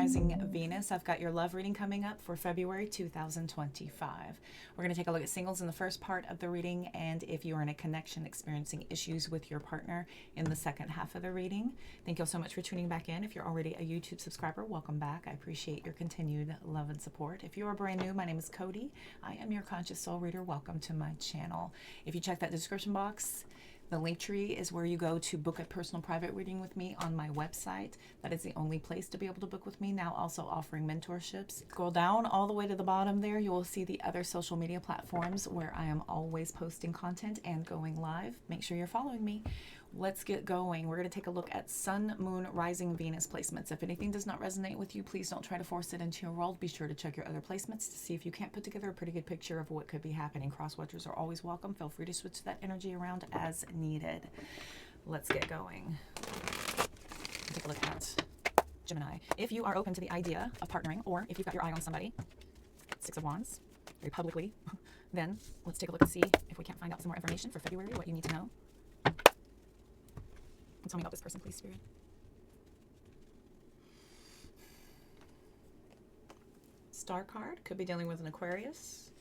Rising Venus. I've got your love reading coming up for February 2025. We're going to take a look at singles in the first part of the reading, and if you are in a connection experiencing issues with your partner in the second half of the reading. Thank you all so much for tuning back in. If you're already a YouTube subscriber, welcome back. I appreciate your continued love and support. If you are brand new, my name is Cody. I am your conscious soul reader. Welcome to my channel. If you check that description box, the link tree is where you go to book a personal private reading with me on my website. That is the only place to be able to book with me. Now also offering mentorships. Scroll down all the way to the bottom there. You will see the other social media platforms where I am always posting content and going live. Make sure you're following me. Let's get going. We're going to take a look at Sun, Moon, Rising, Venus placements. If anything does not resonate with you, please don't try to force it into your world. Be sure to check your other placements to see if you can't put together a pretty good picture of what could be happening. Cross-watchers are always welcome. Feel free to switch that energy around as needed. Let's get going. Take a look at Gemini. If you are open to the idea of partnering, or if you've got your eye on somebody, Six of Wands, very publicly, then let's take a look and see if we can't find out some more information for February, what you need to know. Tell me about this person, please, Spirit. Star card could be dealing with an Aquarius.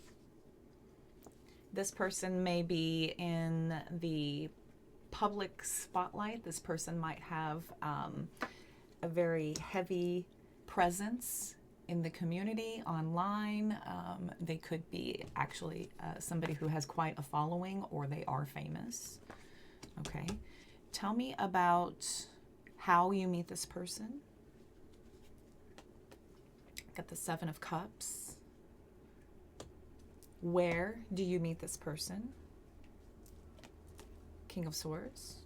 This person may be in the public spotlight. This person might have a very heavy presence in the community, online. They could be actually somebody who has quite a following, or they are famous. Okay. Tell me about how you meet this person. Got the Seven of Cups. Where do you meet this person? King of Swords.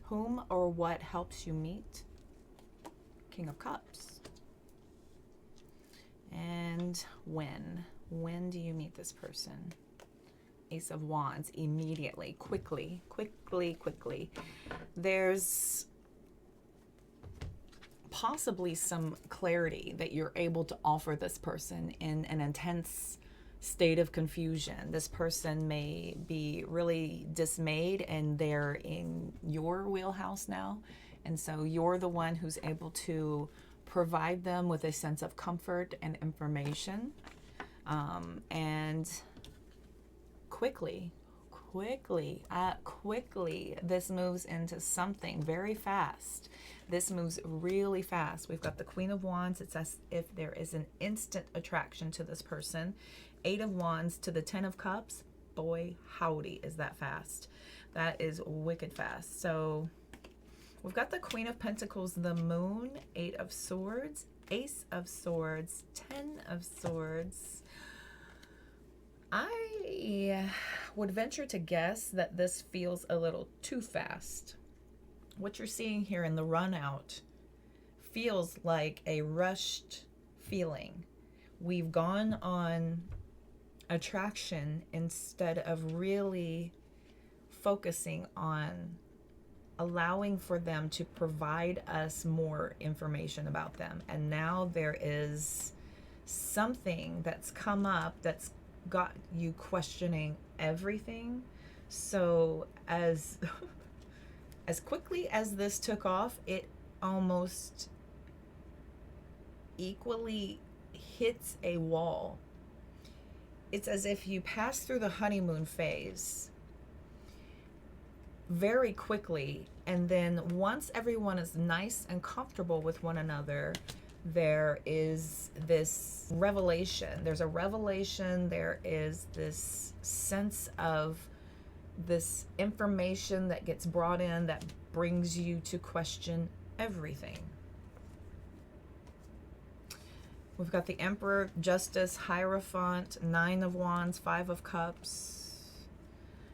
Whom or what helps you meet? King of Cups. And when? When do you meet this person? Ace of Wands, immediately, quickly. There's possibly some clarity that you're able to offer this person in an intense state of confusion. This person may be really dismayed and they're in your wheelhouse now. And so you're the one who's able to provide them with a sense of comfort and information. And quickly, this moves into something very fast. This moves really fast. We've got the Queen of Wands. It's as if there is an instant attraction to this person. Eight of Wands to the Ten of Cups. Boy, howdy, is that fast. That is wicked fast. So we've got the Queen of Pentacles, the Moon, Eight of Swords, Ace of Swords, Ten of Swords. I would venture to guess that this feels a little too fast. What you're seeing here in the run out feels like a rushed feeling. We've gone on attraction instead of really focusing on allowing for them to provide us more information about them. And now there is something that's come up that's got you questioning everything. So as quickly as this took off, it almost equally hits a wall. It's as if you pass through the honeymoon phase very quickly, and then once everyone is nice and comfortable with one another, there is this revelation. There's a revelation. There is this sense of this information that gets brought in that brings you to question everything. We've got the Emperor, Justice, Hierophant, Nine of Wands, Five of Cups,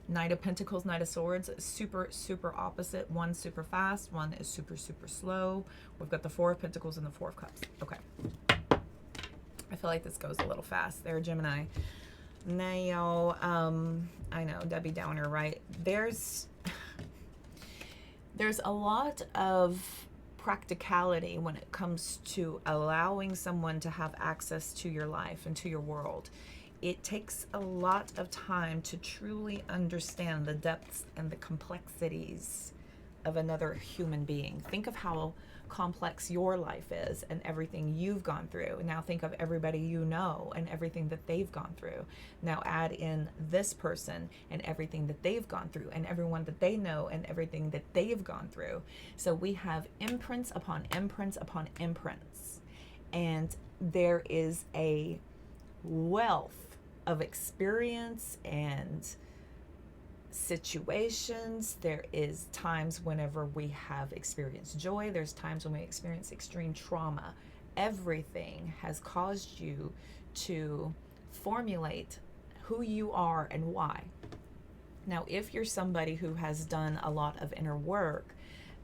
Knight of Pentacles, Knight of Swords. Super opposite. One super fast, one is super slow. We've got the Four of Pentacles and the Four of Cups. Okay. I feel like this goes a little fast there, Gemini. Now, I know, Debbie Downer, right? There's a lot of practicality when it comes to allowing someone to have access to your life and to your world. It takes a lot of time to truly understand the depths and the complexities of another human being. Think of how complex your life is and everything you've gone through. Now think of everybody you know and everything that they've gone through. Now add in this person and everything that they've gone through, and everyone that they know and everything that they've gone through. So we have imprints upon imprints upon imprints. And there is a wealth of experience and situations. There is times whenever we have experienced joy. There's times when we experience extreme trauma. Everything has caused you to formulate who you are and why. Now, if you're somebody who has done a lot of inner work,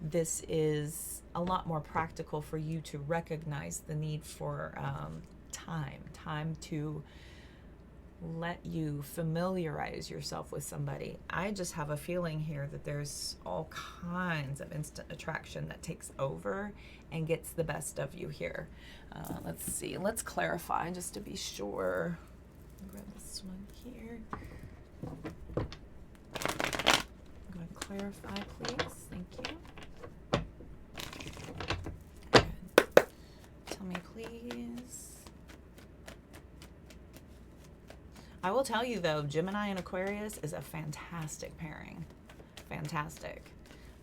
this is a lot more practical for you to recognize the need for time to let you familiarize yourself with somebody. I just have a feeling here that there's all kinds of instant attraction that takes over and gets the best of you here. Let's see. Let's clarify just to be sure. Grab this one here. Go ahead and clarify, please. Thank you. Good. Tell me, please. I will tell you though, Gemini and Aquarius is a fantastic pairing. Fantastic.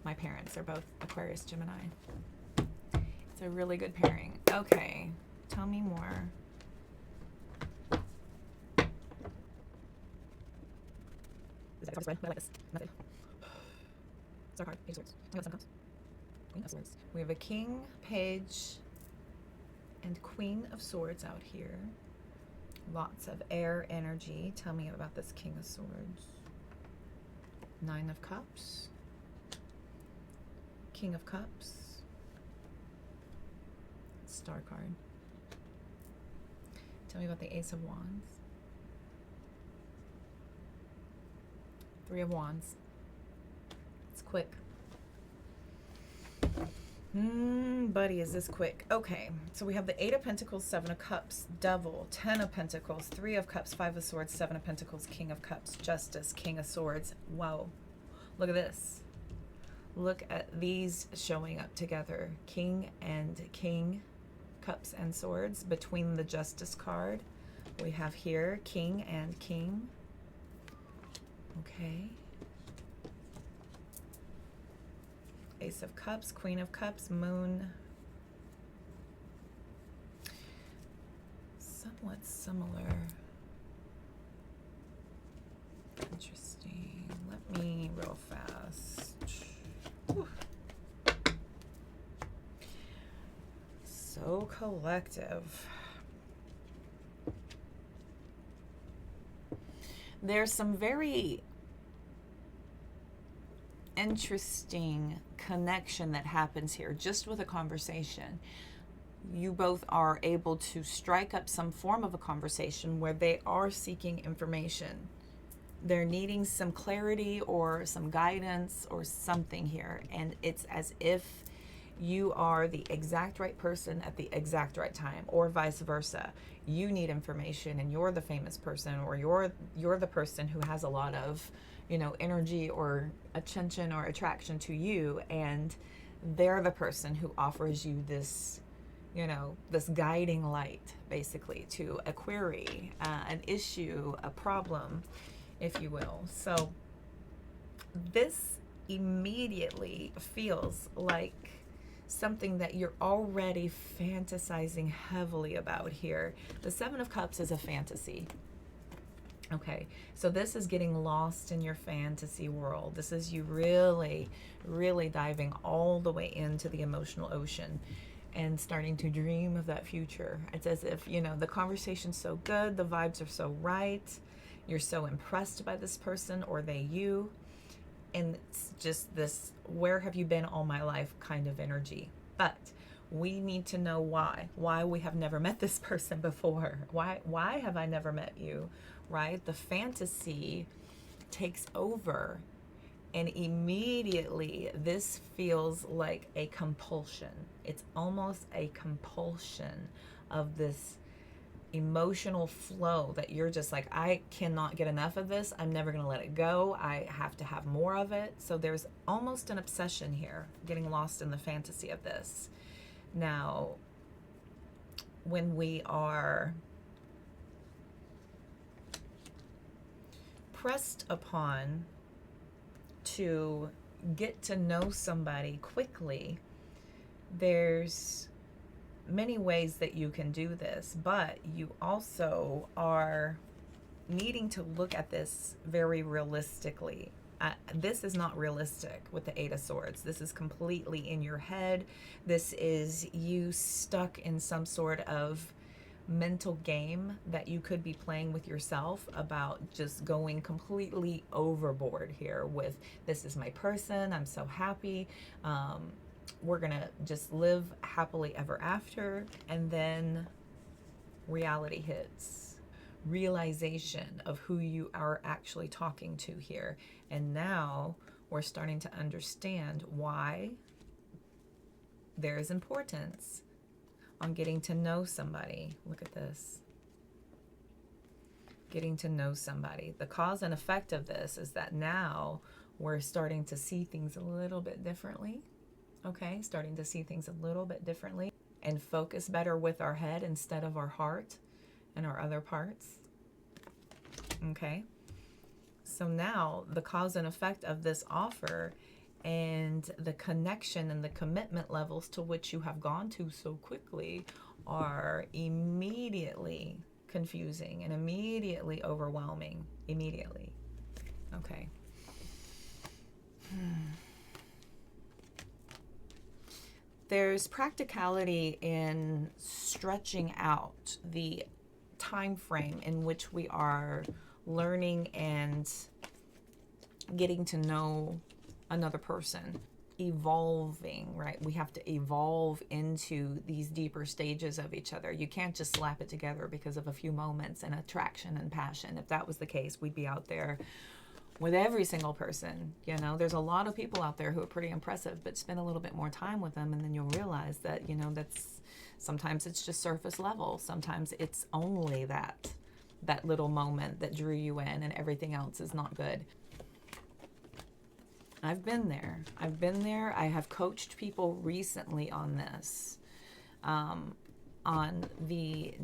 My parents are both Aquarius, Gemini. It's a really good pairing. Okay, tell me more. Is that card spread? I like this method. Star card, Page of Swords. Tell me about the sun comes. Queen of Swords. We have a King, Page, and Queen of Swords out here. Lots of air energy. Tell me about this King of Swords. Nine of Cups. King of Cups. Star card. Tell me about the Ace of Wands. Three of Wands. It's quick. Buddy, is this quick? Okay, so we have the Eight of Pentacles, Seven of Cups, Devil, Ten of Pentacles, Three of Cups, Five of Swords, Seven of Pentacles, King of Cups, Justice, King of Swords. Wow, look at this. Look at these showing up together. King and King, Cups and Swords. Between the Justice card, we have here King and King. Okay. Ace of Cups, Queen of Cups, Moon. Somewhat similar. Interesting. Let me real fast. Whew. So collective. There's some very interesting connection that happens here just with a conversation. You both are able to strike up some form of a conversation where they are seeking information. They're needing some clarity or some guidance or something here, and it's as if you are the exact right person at the exact right time, or vice versa. You need information and you're the famous person, or you're the person who has a lot of, you know, energy or attention or attraction to you, and they're the person who offers you this, you know, this guiding light, basically, to a query, an issue, a problem, if you will. So this immediately feels like something that you're already fantasizing heavily about here. The Seven of Cups is a fantasy. Okay, so this is getting lost in your fantasy world. This is you really, really diving all the way into the emotional ocean and starting to dream of that future. It's as if, you know, the conversation's so good, the vibes are so right, you're so impressed by this person, or they you, and it's just this where have you been all my life kind of energy. But we need to know why we have never met this person before. Why have I never met you? Right? The fantasy takes over, and immediately this feels like a compulsion. It's almost a compulsion of this emotional flow that you're just like, I cannot get enough of this. I'm never going to let it go. I have to have more of it. So there's almost an obsession here, getting lost in the fantasy of this. Now, when we are pressed upon to get to know somebody quickly, there's many ways that you can do this, but you also are needing to look at this very realistically. This is not realistic with the Eight of Swords. This is completely in your head. This is you stuck in some sort of mental game that you could be playing with yourself about just going completely overboard here with, this is my person, I'm so happy, we're gonna just live happily ever after. And then reality hits, realization of who you are actually talking to here. And now we're starting to understand why there's importance on getting to know somebody. Look at this. Getting to know somebody. The cause and effect of this is that now we're starting to see things a little bit differently. Okay, starting to see things a little bit differently and focus better with our head instead of our heart and our other parts. Okay, so now the cause and effect of this offer and the connection and the commitment levels to which you have gone to so quickly are immediately confusing and immediately overwhelming. Immediately. Okay. There's practicality in stretching out the time frame in which we are learning and getting to know another person, evolving, right? We have to evolve into these deeper stages of each other. You can't just slap it together because of a few moments and attraction and passion. If that was the case, we'd be out there with every single person. You know, there's a lot of people out there who are pretty impressive, but spend a little bit more time with them and then you'll realize that, you know, that's sometimes it's just surface level. Sometimes it's only that little moment that drew you in and everything else is not good. I've been there. I have coached people recently on this, on the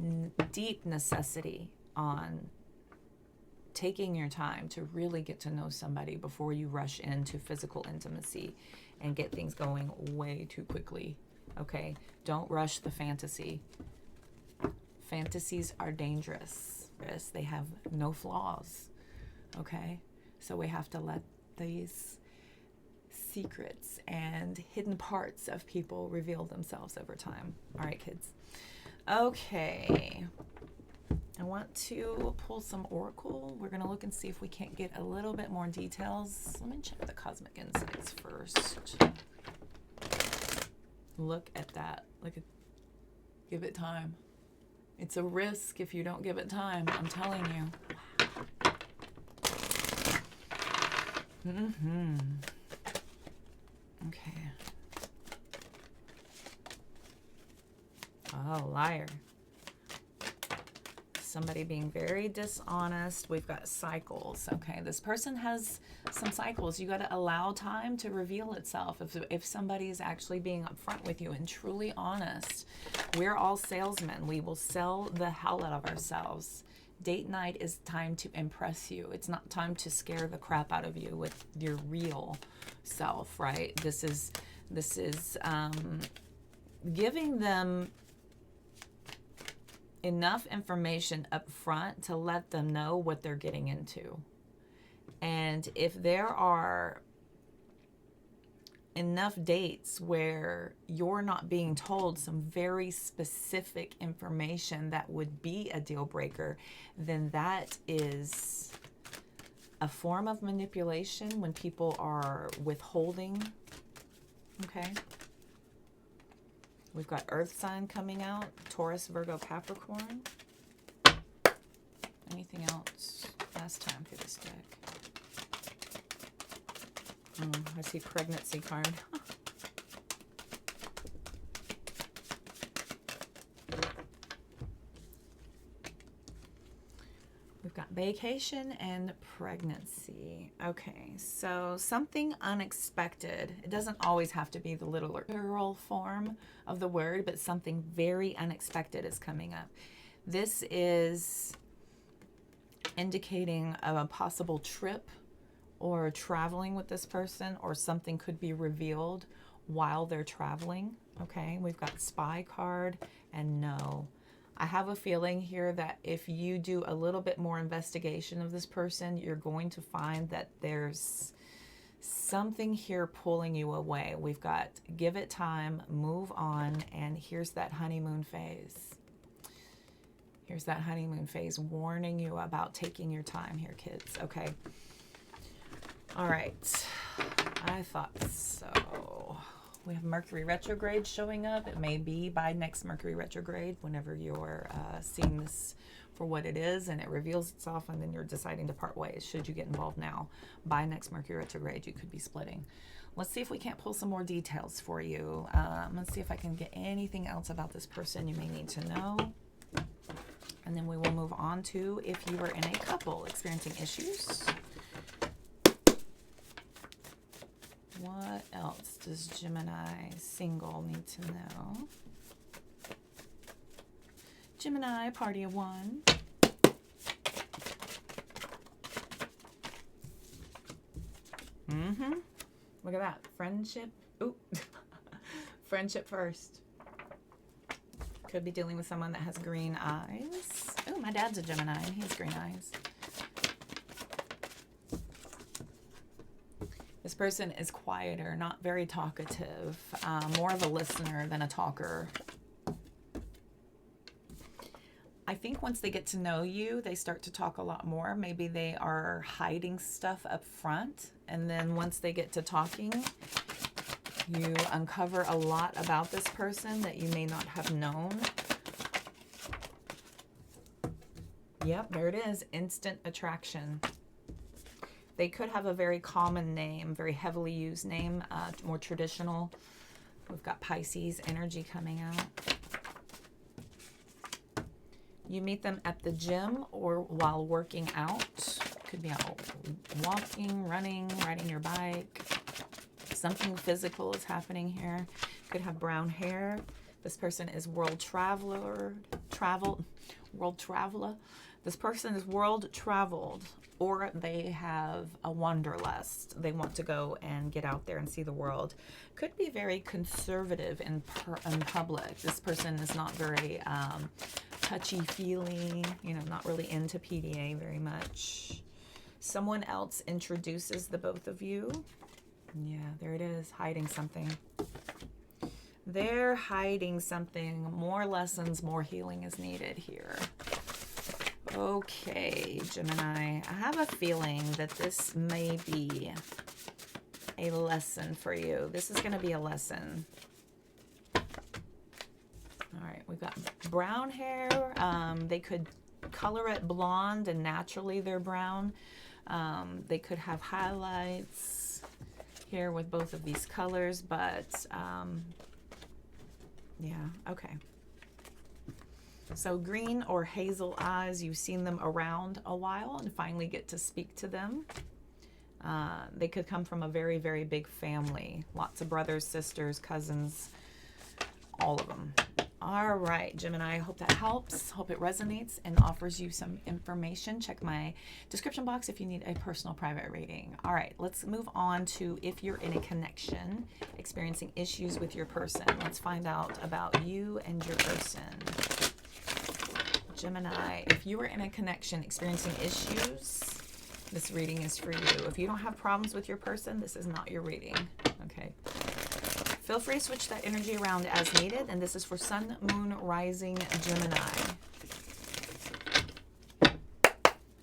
deep necessity on taking your time to really get to know somebody before you rush into physical intimacy and get things going way too quickly. Okay? Don't rush the fantasy. Fantasies are dangerous. They have no flaws. Okay? So we have to let these secrets and hidden parts of people reveal themselves over time. All right, kids. Okay. I want to pull some oracle. We're going to look and see if we can't get a little bit more details. Let me check the cosmic insights first. Look at that. Give it time. It's a risk if you don't give it time. I'm telling you. Wow. Okay. Oh, liar. Somebody being very dishonest. We've got cycles. Okay, this person has some cycles. You got to allow time to reveal itself. If somebody is actually being upfront with you and truly honest, we're all salesmen. We will sell the hell out of ourselves. Date night is time to impress you. It's not time to scare the crap out of you with your real self, right? This is giving them enough information up front to let them know what they're getting into. And if there are enough dates where you're not being told some very specific information that would be a deal breaker, then that is a form of manipulation when people are withholding. Okay. We've got Earth sign coming out, Taurus, Virgo, Capricorn. Anything else last time for this deck? I see pregnancy card. Vacation and pregnancy. Okay, so something unexpected. It doesn't always have to be the literal form of the word, but something very unexpected is coming up. This is indicating a possible trip or traveling with this person, or something could be revealed while they're traveling. Okay, we've got spy card and no. I have a feeling here that if you do a little bit more investigation of this person, you're going to find that there's something here pulling you away. We've got give it time, move on, and here's that honeymoon phase. Here's that honeymoon phase warning you about taking your time here, kids. Okay. All right. I thought so. We have Mercury retrograde showing up. It may be by next Mercury retrograde whenever you're seeing this for what it is and it reveals itself, and then you're deciding to part ways. Should you get involved now, by next Mercury retrograde, you could be splitting. Let's see if we can't pull some more details for you. Let's see if I can get anything else about this person you may need to know. And then we will move on to if you are in a couple experiencing issues. What else does Gemini single need to know? Gemini, party of one. Look at that. Friendship. Ooh. Friendship first. Could be dealing with someone that has green eyes. Oh, my dad's a Gemini and he has green eyes. This person is quieter, not very talkative, more of a listener than a talker. I think once they get to know you, they start to talk a lot more. Maybe they are hiding stuff up front, and then once they get to talking, you uncover a lot about this person that you may not have known. Yep, there it is, instant attraction. They could have a very common name, very heavily used name, more traditional. We've got Pisces energy coming out. You meet them at the gym or while working out. Could be out walking, running, riding your bike. Something physical is happening here. Could have brown hair. This person is world traveler. This person is world traveled, or they have a wanderlust. They want to go and get out there and see the world. Could be very conservative in public. This person is not very touchy-feely, not really into PDA very much. Someone else introduces the both of you. Yeah, there it is, hiding something. They're hiding something. More lessons, more healing is needed here. Okay, Gemini, I have a feeling that this may be a lesson for you. This is going to be a lesson. All right, we've got brown hair. They could color it blonde and naturally they're brown. They could have highlights here with both of these colors, but yeah, okay. So green or hazel eyes, you've seen them around a while and finally get to speak to them. They could come from a very, very big family. Lots of brothers, sisters, cousins, all of them. All right, Gemini, I hope that helps. Hope it resonates and offers you some information. Check my description box if you need a personal private reading. All right, let's move on to if you're in a connection, experiencing issues with your person. Let's find out about you and your person. Gemini, if you are in a connection, experiencing issues, this reading is for you. If you don't have problems with your person, this is not your reading, okay? Feel free to switch that energy around as needed, and this is for Sun, Moon, Rising, Gemini.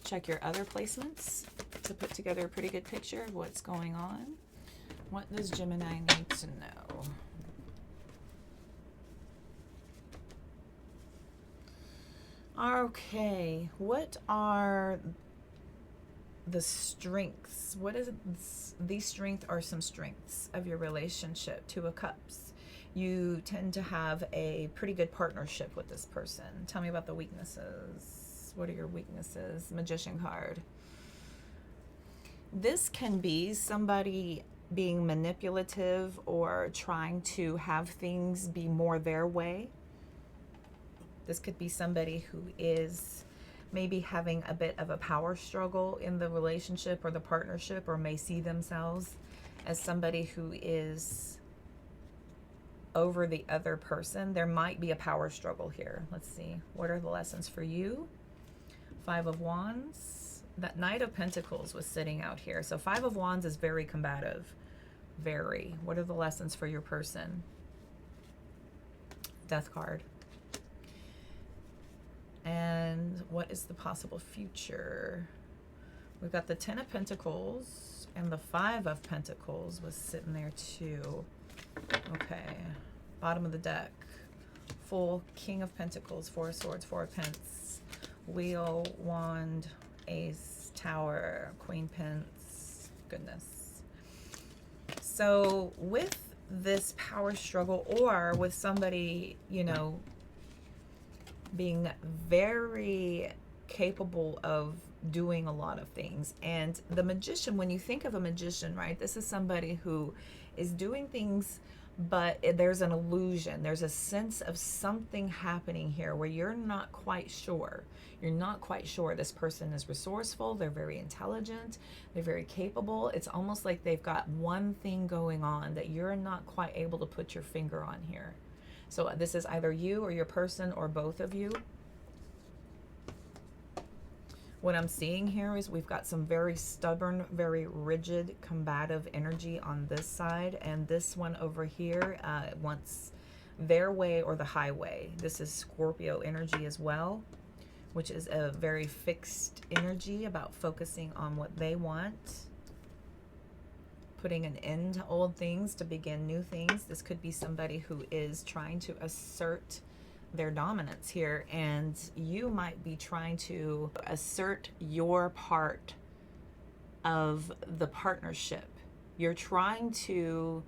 Check your other placements to put together a pretty good picture of what's going on. What does Gemini need to know? Okay, what are the strengths? What is these strengths are some strengths of your relationship? Two of Cups. You tend to have a pretty good partnership with this person. Tell me about the weaknesses. What are your weaknesses? Magician card. This can be somebody being manipulative or trying to have things be more their way. This could be somebody who is maybe having a bit of a power struggle in the relationship or the partnership, or may see themselves as somebody who is over the other person. There might be a power struggle here. Let's see. What are the lessons for you? Five of Wands. That Knight of Pentacles was sitting out here. So Five of Wands is very combative. Very. What are the lessons for your person? Death card. And what is the possible future? We've got the Ten of Pentacles, and the Five of Pentacles was sitting there too. Okay. Bottom of the deck. Full King of Pentacles, Four of Swords, Four of Pence, Wheel, Wand, Ace, Tower, Queen Pence. Goodness. So with this power struggle, or with somebody, you know, being very capable of doing a lot of things. And the magician, when you think of a magician, right, this is somebody who is doing things, but there's an illusion. There's a sense of something happening here where you're not quite sure. You're not quite sure. This person is resourceful. They're very intelligent. They're very capable. It's almost like they've got one thing going on that you're not quite able to put your finger on here. So this is either you or your person, or both of you. What I'm seeing here is we've got some very stubborn, very rigid, combative energy on this side. And this one over here wants their way or the highway. This is Scorpio energy as well, which is a very fixed energy about focusing on what they want. Putting an end to old things to begin new things. This could be somebody who is trying to assert their dominance here, and you might be trying to assert your part of the partnership. You're trying to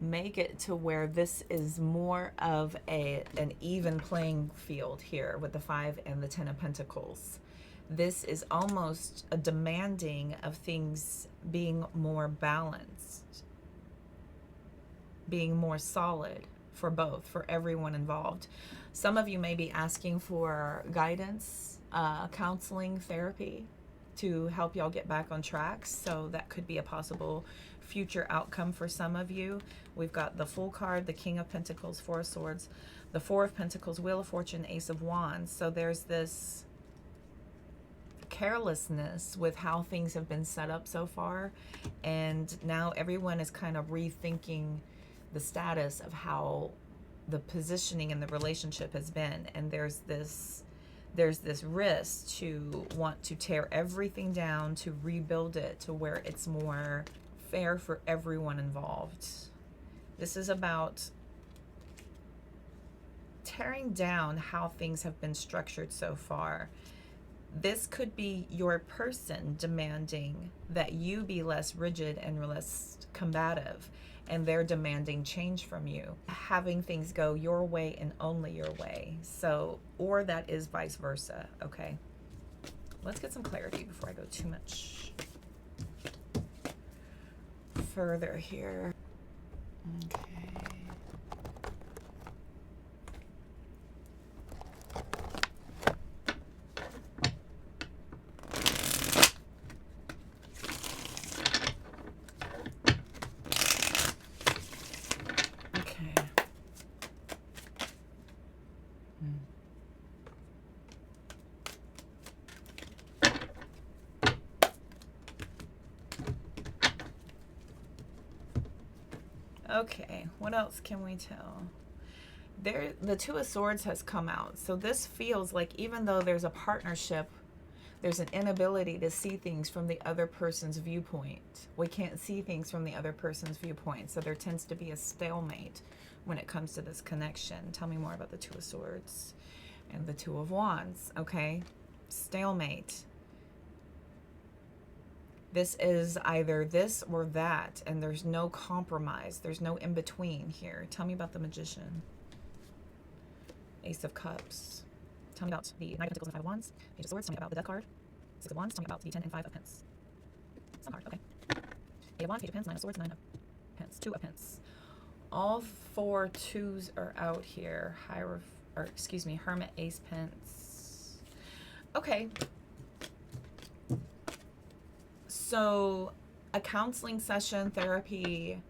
make it to where this is more of an even playing field here with the Five and the Ten of Pentacles. This is almost a demanding of things being more balanced, being more solid for both, for everyone involved. Some of you may be asking for guidance, counseling, therapy to help y'all get back on track. So that could be a possible future outcome for some of you. We've got the Fool card, the King of Pentacles, Four of Swords, the Four of Pentacles, Wheel of Fortune, Ace of Wands. So there's this carelessness with how things have been set up so far, and now everyone is kind of rethinking the status of how the positioning in the relationship has been. And there's this risk to want to tear everything down, to rebuild it to where it's more fair for everyone involved. This is about tearing down how things have been structured so far. This could be your person demanding that you be less rigid and less combative, and they're demanding change from you, having things go your way and only your way. So, or that is vice versa. Okay, let's get some clarity before I go too much further here. Okay. Okay, what else can we tell? There, the Two of Swords has come out. So this feels like even though there's a partnership, there's an inability to see things from the other person's viewpoint. We can't see things from the other person's viewpoint. So there tends to be a stalemate when it comes to this connection. Tell me more about the Two of Swords and the Two of Wands. Okay, stalemate. This is either this or that, and there's no compromise. There's no in-between here. Tell me about the Magician. Ace of Cups. Tell me about the Knight of Pentacles and Five of Wands. Page of Swords. Tell me about the Death card. Six of Wands. Tell me about the 10 and 5 of Pence. Some card. Okay. Eight of Wands. Page of Pence. Nine of Swords. Nine of Pence. Two of Pence. All 4 twos are out here. Hermit, Ace, Pence. Okay. So a counseling session, therapy,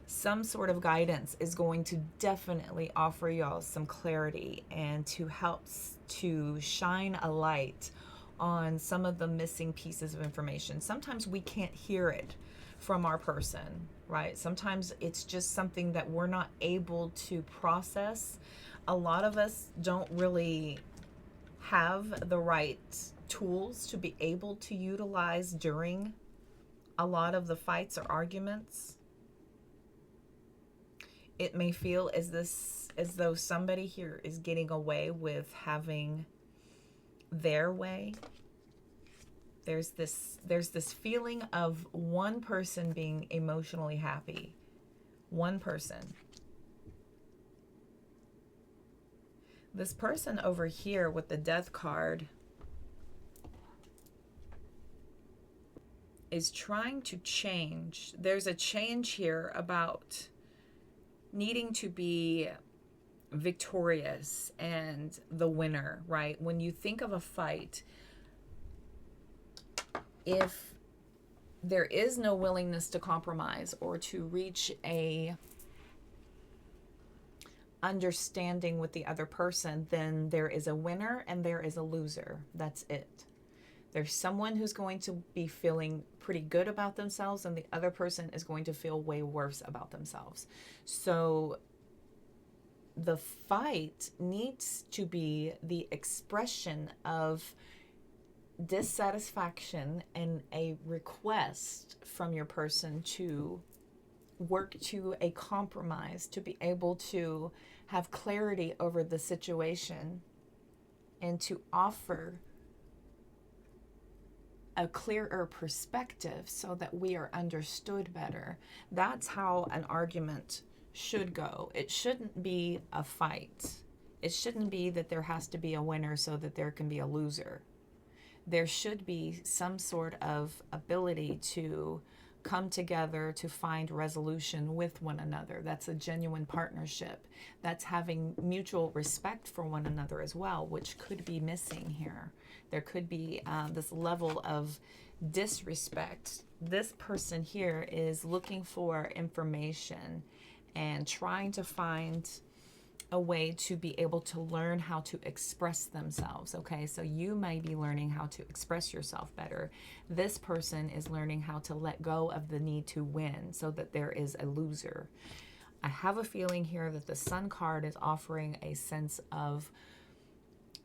some sort of guidance is going to definitely offer y'all some clarity and to help to shine a light on some of the missing pieces of information. Sometimes we can't hear it from our person, right? Sometimes it's just something that we're not able to process. A lot of us don't really have the right tools to be able to utilize during a lot of the fights or arguments. It may feel as though somebody here is getting away with having their way. There's this feeling of one person being emotionally happy. One person. This person over here with the Death card is trying to change. There's a change here about needing to be victorious and the winner, right? When you think of a fight, if there is no willingness to compromise or to reach a understanding with the other person, then there is a winner and there is a loser. That's it. There's someone who's going to be feeling pretty good about themselves and the other person is going to feel way worse about themselves. So the fight needs to be the expression of dissatisfaction and a request from your person to work to a compromise, to be able to have clarity over the situation and to offer a clearer perspective so that we are understood better. That's how an argument should go. It shouldn't be a fight. It shouldn't be that there has to be a winner so that there can be a loser. There should be some sort of ability to come together to find resolution with one another. That's a genuine partnership. That's having mutual respect for one another as well, which could be missing here. There could be this level of disrespect. This person here is looking for information and trying to find a way to be able to learn how to express themselves. Okay, so you may be learning how to express yourself better. This person is learning how to let go of the need to win so that there is a loser. I have a feeling here that the Sun card is offering a sense of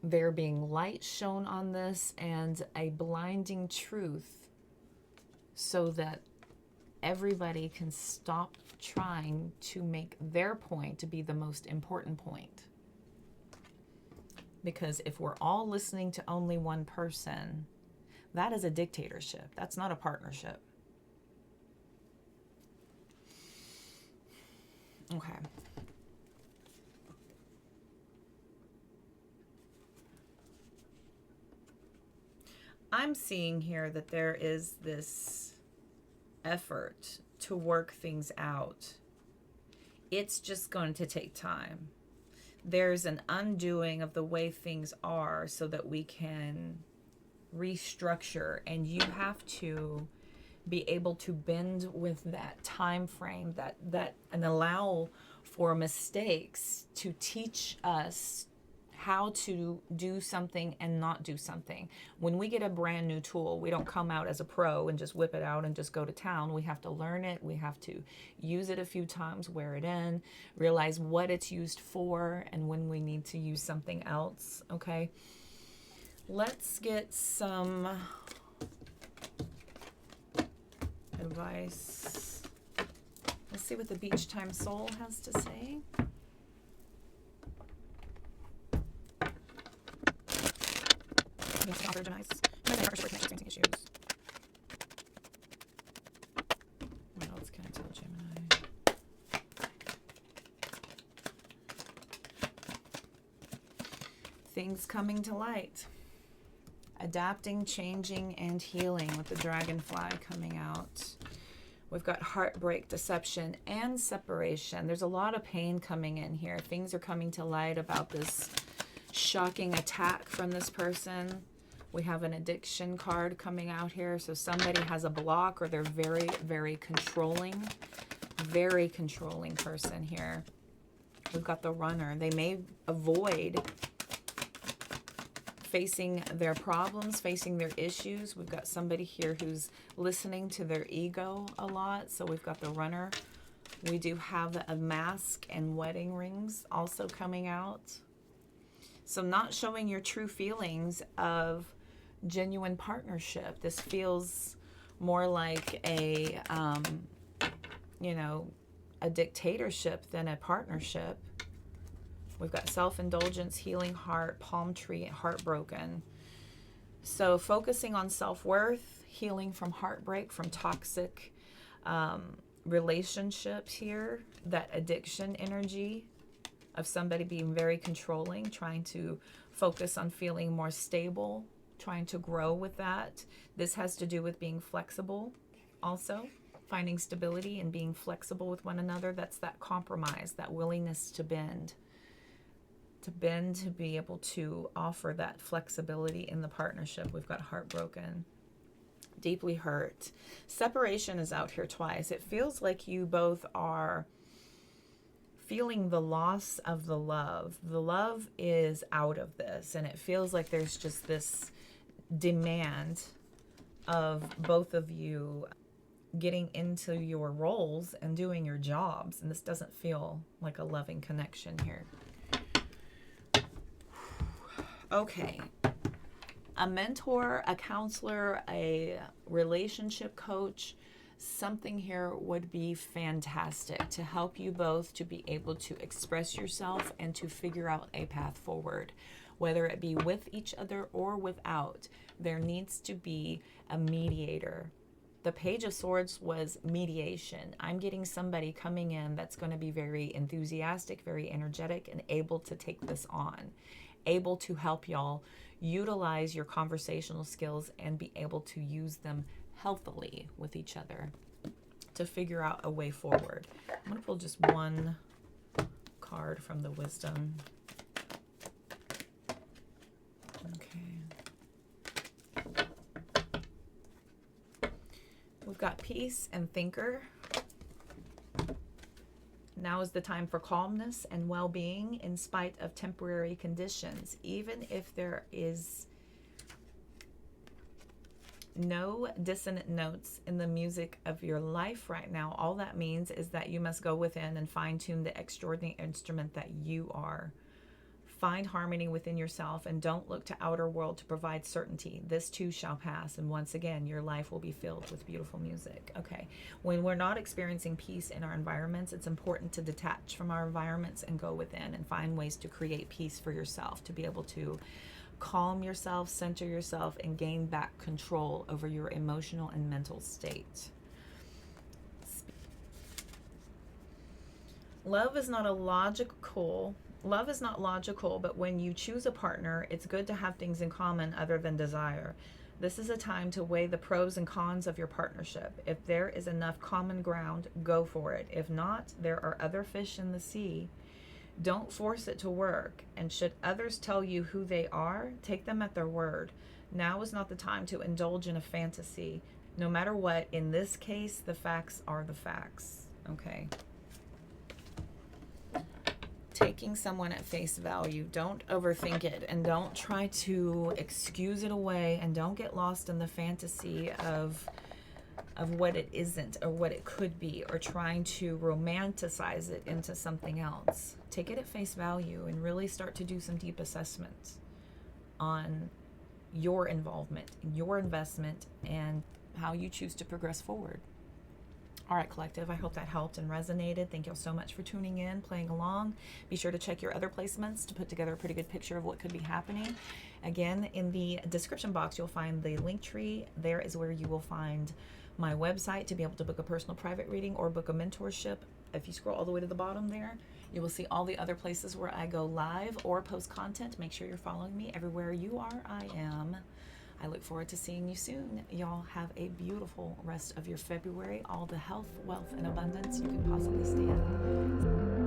there being light shown on this and a blinding truth so that everybody can stop trying to make their point to be the most important point. Because if we're all listening to only one person, that is a dictatorship. That's not a partnership. Okay. I'm seeing here that there is this effort to work things out. It's just going to take time. There's an undoing of the way things are so that we can restructure, and you have to be able to bend with that time frame that and allow for mistakes to teach us how to do something and not do something. When we get a brand new tool, we don't come out as a pro and just whip it out and just go to town. We have to learn it. We have to use it a few times, wear it in, realize what it's used for, and when we need to use something else. Okay, let's get some advice. Let's see what the Beach Time Soul has to say. Yes, Gemini's. Partnership experiencing issues. What else can I tell Gemini? Things coming to light. Adapting, changing, and healing with the dragonfly coming out. We've got heartbreak, deception, and separation. There's a lot of pain coming in here. Things are coming to light about this shocking attack from this person. We have an addiction card coming out here. So somebody has a block, or they're very, very controlling person here. We've got the runner. They may avoid facing their problems, facing their issues. We've got somebody here who's listening to their ego a lot. So we've got the runner. We do have a mask and wedding rings also coming out. So not showing your true feelings of genuine partnership. This feels more like a, a dictatorship than a partnership. We've got self-indulgence, healing heart, palm tree, heartbroken. So focusing on self-worth, healing from heartbreak, from toxic relationships here, that addiction energy of somebody being very controlling, trying to focus on feeling more stable, trying to grow with that. This has to do with being flexible also, finding stability and being flexible with one another. That's that compromise, that willingness to bend. To be able to offer that flexibility in the partnership. We've got heartbroken, deeply hurt. Separation is out here twice. It feels like you both are feeling the loss of the love. The love is out of this, and it feels like there's just this demand of both of you getting into your roles and doing your jobs, and this doesn't feel like a loving connection here. Okay, a mentor, a counselor, a relationship coach, something here would be fantastic to help you both to be able to express yourself and to figure out a path forward, whether it be with each other or without. There needs to be a mediator. The Page of Swords was mediation. I'm getting somebody coming in that's going to be very enthusiastic, very energetic, and able to take this on. Able to help y'all utilize your conversational skills and be able to use them healthily with each other to figure out a way forward. I'm going to pull just one card from the wisdom. Okay. We've got peace and thinker. Now is the time for calmness and well-being in spite of temporary conditions. Even if there is no dissonant notes in the music of your life right now, all that means is that you must go within and fine-tune the extraordinary instrument that you are. Find harmony within yourself and don't look to outer world to provide certainty. This too shall pass, and once again your life will be filled with beautiful music. Okay, when we're not experiencing peace in our environments, it's important to detach from our environments and go within and find ways to create peace for yourself, to be able to calm yourself, center yourself, and gain back control over your emotional and mental state. Love is not logical, but when you choose a partner, it's good to have things in common other than desire. This is a time to weigh the pros and cons of your partnership. If there is enough common ground, go for it. If not, there are other fish in the sea. Don't force it to work. And should others tell you who they are, take them at their word. Now is not the time to indulge in a fantasy. No matter what, in this case, the facts are the facts. Okay. Taking someone at face value. Don't overthink it, and don't try to excuse it away, and don't get lost in the fantasy of what it isn't or what it could be, or trying to romanticize it into something else. Take it at face value and really start to do some deep assessments on your involvement, your investment, and how you choose to progress forward. All right, collective, I hope that helped and resonated. Thank you all so much for tuning in, playing along. Be sure to check your other placements to put together a pretty good picture of what could be happening. Again, in the description box, you'll find the link tree. There is where you will find my website to be able to book a personal private reading or book a mentorship if you scroll all the way to the bottom there, you will see all the other places where I go live or post content. Make sure you're following me. Everywhere you are, I am. I look forward to seeing you soon. Y'all have a beautiful rest of your February. All the health, wealth, and abundance you can possibly stand.